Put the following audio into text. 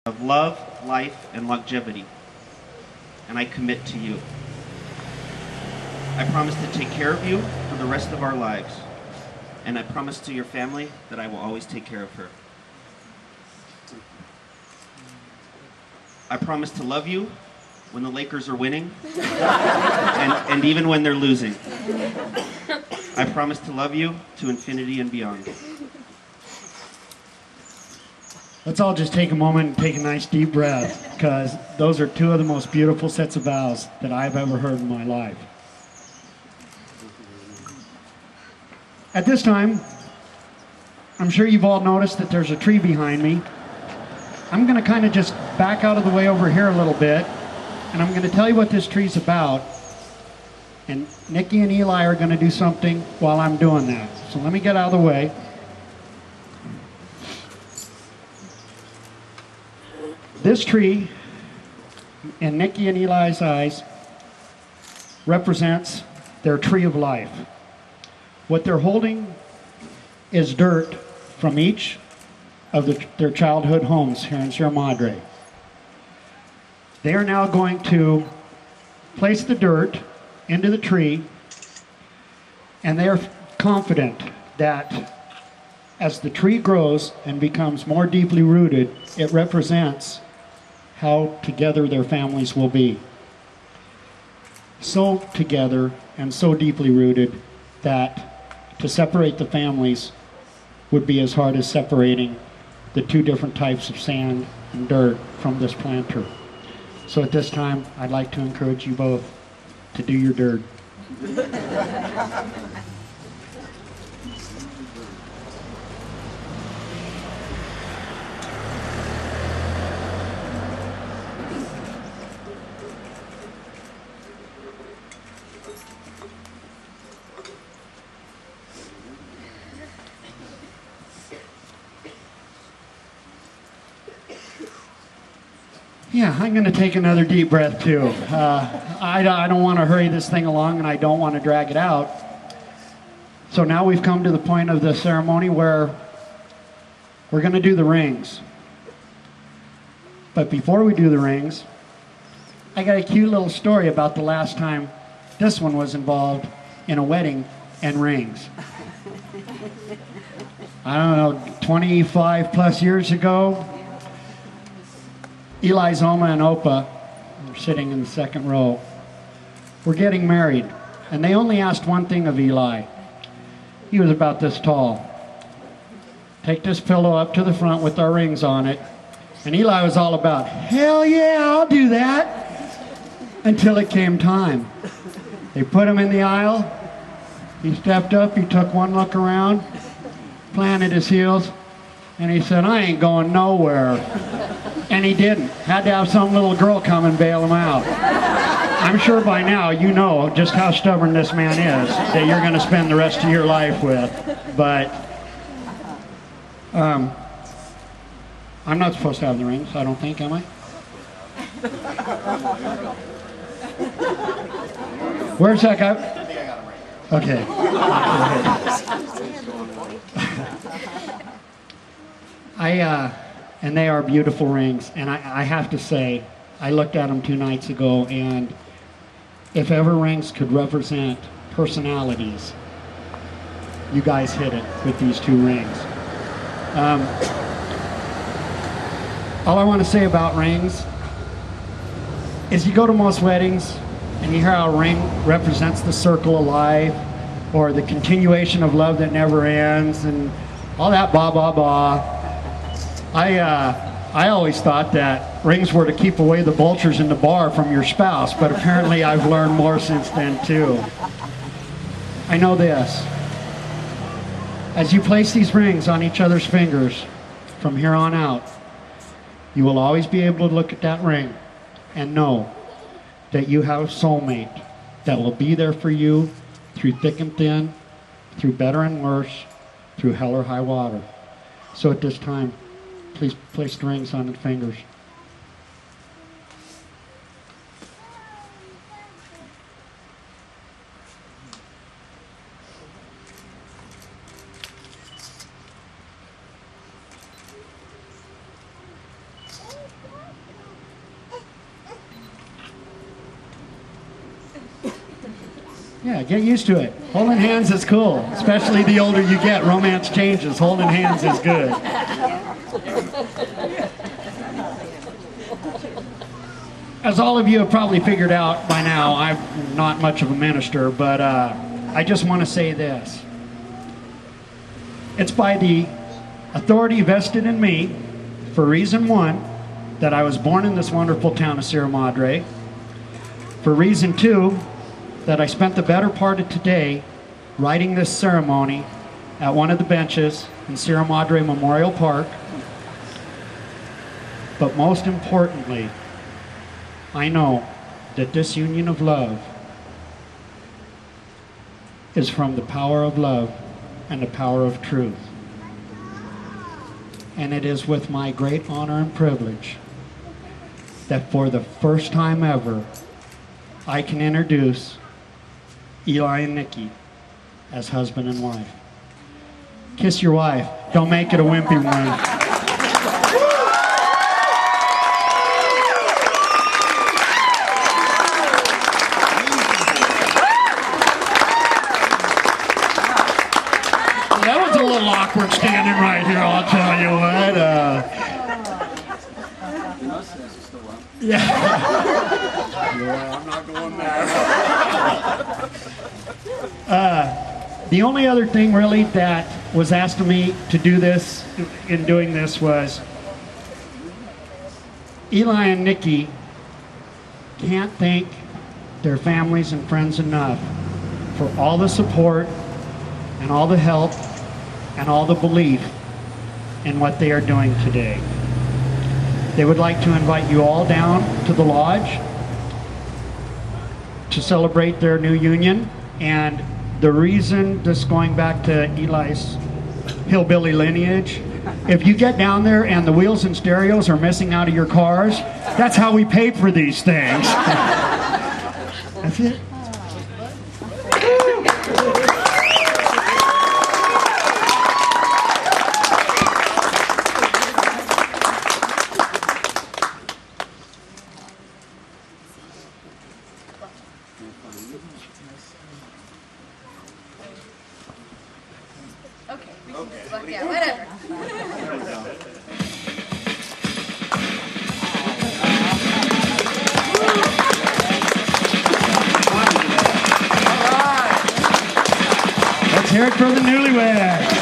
of love, life, and longevity, and I commit to you. I promise to take care of you for the rest of our lives, and I promise to your family that I will always take care of her. I promise to love you when the Lakers are winning, and even when they're losing. I promise to love you to infinity and beyond. Let's all just take a moment and take a nice deep breath, because those are two of the most beautiful sets of vows that I've ever heard in my life. At this time, I'm sure you've all noticed that there's a tree behind me. I'm going to kind of just back out of the way over here a little bit, and I'm going to tell you what this tree's about. And Nikki and Eli are going to do something while I'm doing that. So let me get out of the way. This tree, in Nikki and Eli's eyes, represents their tree of life. What they're holding is dirt from each of their childhood homes here in Sierra Madre. They are now going to place the dirt into the tree, and they are confident that as the tree grows and becomes more deeply rooted, it represents how together their families will be. So together and so deeply rooted that to separate the families would be as hard as separating the two different types of sand and dirt from this planter. So at this time, I'd like to encourage you both to do your dirt. Yeah, I'm going to take another deep breath too. I don't want to hurry this thing along, and I don't want to drag it out. So now we've come to the point of the ceremony where we're going to do the rings. But before we do the rings, I got a cute little story about the last time this one was involved in a wedding and rings. I don't know, 25 plus years ago, Eli, Zoma, and Opa, they're sitting in the second row, were getting married. And they only asked one thing of Eli. He was about this tall. Take this pillow up to the front with our rings on it. And Eli was all about, hell yeah, I'll do that. Until it came time. They put him in the aisle. He stepped up, he took one look around, planted his heels, and he said, I ain't going nowhere. And he didn't. Had to have some little girl come and bail him out. I'm sure by now you know just how stubborn this man is that you're going to spend the rest of your life with. But I'm not supposed to have the rings, I don't think, am I? Where's that guy? Okay. And they are beautiful rings, and I have to say, I looked at them 2 nights ago, and if ever rings could represent personalities, you guys hit it with these 2 rings. All I want to say about rings is you go to most weddings and you hear how a ring represents the circle of life or the continuation of love that never ends and all that blah blah blah. I always thought that rings were to keep away the vultures in the bar from your spouse, but apparently I've learned more since then too. I know this. As you place these rings on each other's fingers from here on out, you will always be able to look at that ring and know that you have a soulmate that will be there for you through thick and thin, through better and worse, through hell or high water. So at this time, please place the rings on the fingers. Yeah, get used to it. Holding hands is cool, especially the older you get. Romance changes. Holding hands is good. As all of you have probably figured out by now, I'm not much of a minister, but I just want to say this. It's by the authority vested in me, for reason one, that I was born in this wonderful town of Sierra Madre. For reason two, that I spent the better part of today writing this ceremony at one of the benches in Sierra Madre Memorial Park. But most importantly, I know that this union of love is from the power of love and the power of truth. And it is with my great honor and privilege that for the first time ever, I can introduce Eli and Nikki as husband and wife. Kiss your wife. Don't make it a wimpy one. That was a little awkward standing right here, I'll tell you what. Yeah, I'm not going there. The only other thing really that was asked of me to do this, in doing this, was Eli and Nikki can't thank their families and friends enough for all the support and all the help and all the belief in what they are doing today. They would like to invite you all down to the lodge to celebrate their new union. And the reason, this going back to Eli's hillbilly lineage, if you get down there and the wheels and stereos are missing out of your cars, that's how we pay for these things. That's it. Okay, we can just look, yeah, whatever. Let's hear it for the newlyweds.